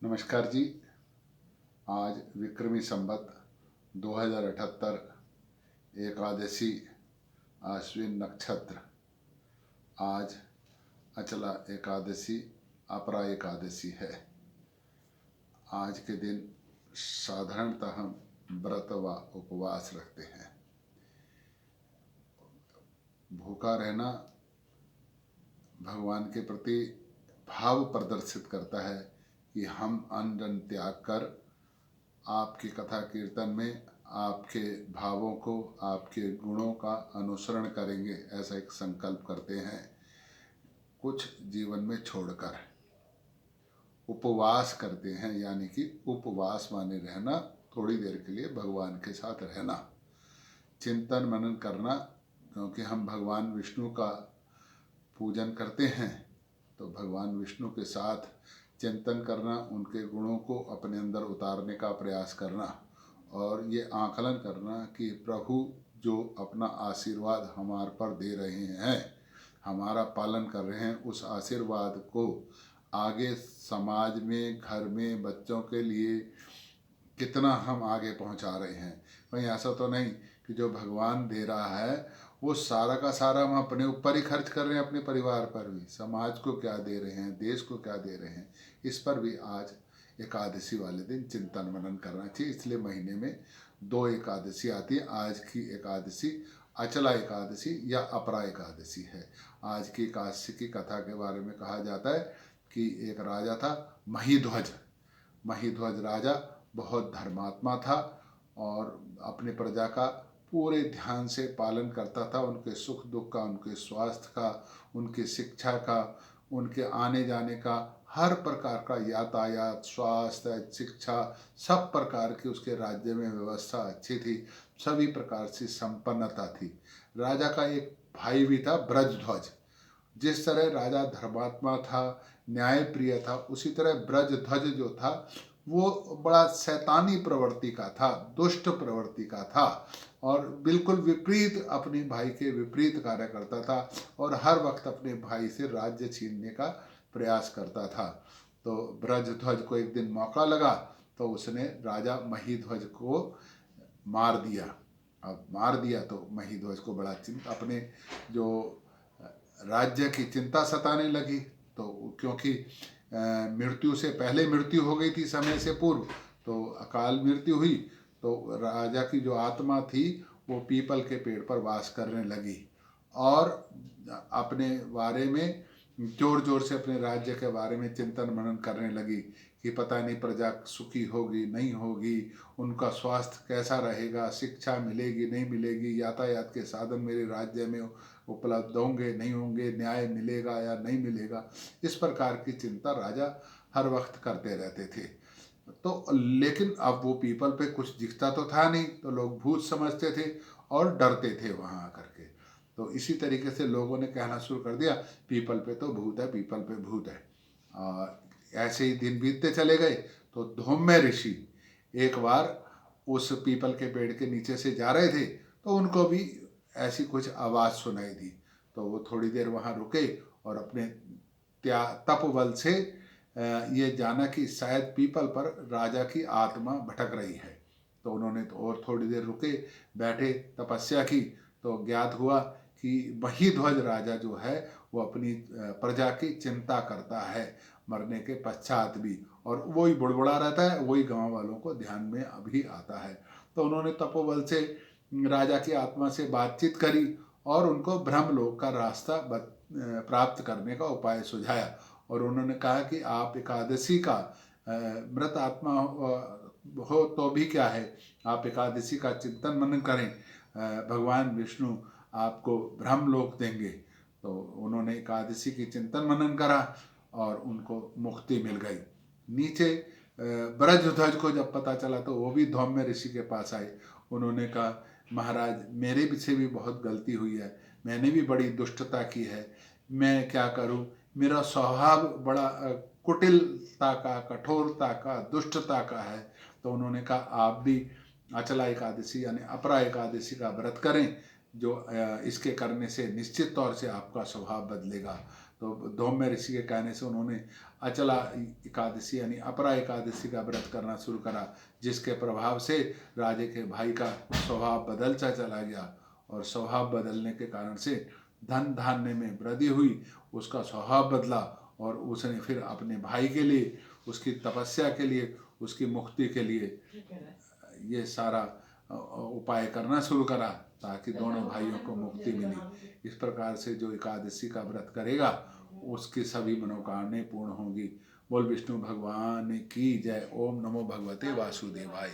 नमस्कार जी। आज विक्रमी संवत 2078 एकादशी आश्विन नक्षत्र। आज अचला एकादशी अपरा एकादशी है। आज के दिन साधारणतः हम व्रत व उपवास रखते हैं। भूखा रहना भगवान के प्रति भाव प्रदर्शित करता है कि हम अन्न त्याग कर आपकी कथा कीर्तन में आपके भावों को, आपके गुणों का अनुसरण करेंगे, ऐसा एक संकल्प करते हैं। कुछ जीवन में छोड़कर उपवास करते हैं, यानी कि उपवास माने रहना, थोड़ी देर के लिए भगवान के साथ रहना, चिंतन मनन करना। क्योंकि हम भगवान विष्णु का पूजन करते हैं, तो भगवान विष्णु के साथ चिंतन करना, उनके गुणों को अपने अंदर उतारने का प्रयास करना और ये आकलन करना कि प्रभु जो अपना आशीर्वाद हमारे पर दे रहे हैं, हमारा पालन कर रहे हैं, उस आशीर्वाद को आगे समाज में, घर में, बच्चों के लिए कितना हम आगे पहुंचा रहे हैं। कहीं ऐसा तो नहीं कि जो भगवान दे रहा है वो सारा का सारा हम अपने ऊपर ही खर्च कर रहे हैं, अपने परिवार पर भी। समाज को क्या दे रहे हैं, देश को क्या दे रहे हैं, इस पर भी आज एकादशी वाले दिन चिंतन मनन करना चाहिए। इसलिए महीने में 2 एकादशी आती है। आज की एकादशी अचला एकादशी या अपरा एकादशी है। आज की एकादशी की कथा के बारे में कहा जाता है कि एक राजा था, महीध्वज। महीध्वज राजा बहुत धर्मात्मा था और अपने प्रजा का पूरे ध्यान से पालन करता था। उनके सुख दुख का, उनके स्वास्थ्य का, उनकी शिक्षा का, उनके आने जाने का, हर प्रकार का यातायात, स्वास्थ्य, शिक्षा, सब प्रकार की उसके राज्य में व्यवस्था अच्छी थी। सभी प्रकार से संपन्नता थी। राजा का एक भाई भी था, ब्रजध्वज। जिस तरह राजा धर्मात्मा था, न्याय प्रिय था, उसी तरह ब्रजध्वज जो था वो बड़ा शैतानी प्रवृत्ति का था, दुष्ट प्रवृत्ति का था और बिल्कुल विपरीत, अपने भाई के विपरीत कार्य करता था और हर वक्त अपने भाई से राज्य छीनने का प्रयास करता था। तो ब्रजध्वज को एक दिन मौका लगा तो उसने राजा महीध्वज को मार दिया। अब मार दिया तो महीध्वज को बड़ा चिंता, अपने जो राज्य की चिंता सताने लगी। तो क्योंकि मृत्यु से पहले मृत्यु हो गई थी, समय से पूर्व, तो अकाल मृत्यु हुई। तो राजा की जो आत्मा थी वो पीपल के पेड़ पर वास करने लगी और अपने बारे में जोर जोर से अपने राज्य के बारे में चिंतन मनन करने लगी कि पता नहीं प्रजा सुखी होगी नहीं होगी, उनका स्वास्थ्य कैसा रहेगा, शिक्षा मिलेगी नहीं मिलेगी, यातायात के साधन मेरे राज्य में उपलब्ध होंगे नहीं होंगे, न्याय मिलेगा या नहीं मिलेगा। इस प्रकार की चिंता राजा हर वक्त करते रहते थे। तो लेकिन अब वो पीपल पे कुछ दिखता तो था नहीं, तो लोग भूत समझते थे और डरते थे वहाँ आकर के। तो इसी तरीके से लोगों ने कहना शुरू कर दिया, पीपल पे तो भूत है, पीपल पे भूत है। ऐसे ही दिन बीतते चले गए। तो धौम्य ऋषि एक बार उस पीपल के पेड़ के नीचे से जा रहे थे, तो उनको भी ऐसी कुछ आवाज़ सुनाई दी। तो वो थोड़ी देर वहाँ रुके और अपने तप बल से ये जाना कि शायद पीपल पर राजा की आत्मा भटक रही है। तो उन्होंने तो और थोड़ी देर रुके, बैठे, तपस्या की। तो ज्ञात हुआ कि महीध्वज राजा जो है वो अपनी प्रजा की चिंता करता है मरने के पश्चात भी, और वही बुड़बुड़ा रहता है, वही गांव वालों को ध्यान में अभी आता है। तो उन्होंने तपोबल से राजा की आत्मा से बातचीत करी और उनको ब्रह्मलोक का रास्ता प्राप्त करने का उपाय सुझाया। और उन्होंने कहा कि आप एकादशी का मृत आत्मा हो तो भी क्या है, आप एकादशी का चिंतन मनन करें, भगवान विष्णु आपको ब्रह्मलोक देंगे। तो उन्होंने एकादशी की चिंतन मनन करा और उनको मुक्ति मिल गई। नीचे ब्रजध्वज को जब पता चला तो वो भी धौम्य ऋषि के पास आए। उन्होंने कहा, महाराज मेरे से भी बहुत गलती हुई है, मैंने भी बड़ी दुष्टता की है, मैं क्या करूं, मेरा स्वभाव बड़ा कुटिलता का, कठोरता का, दुष्टता का है। तो उन्होंने कहा आप भी अचला एकादशी यानी अपरा एकादशी का व्रत करें, जो इसके करने से निश्चित तौर से आपका स्वभाव बदलेगा। तो धौम्य ऋषि के कहने से उन्होंने अचला एकादशी यानी अपरा एकादशी का व्रत करना शुरू करा, जिसके प्रभाव से राजे के भाई का स्वभाव बदलता चला गया और स्वभाव बदलने के कारण से धन धान्य में वृद्धि हुई, उसका स्वभाव बदला और उसने फिर अपने भाई के लिए, उसकी तपस्या के लिए, उसकी मुक्ति के लिए ये सारा उपाय करना शुरू करा ताकि दोनों भाइयों को मुक्ति मिली। इस प्रकार से जो एकादशी का व्रत करेगा उसकी सभी मनोकामनाएं पूर्ण होंगी। बोल विष्णु भगवान की जय। ओम नमो भगवते वासुदेवाय।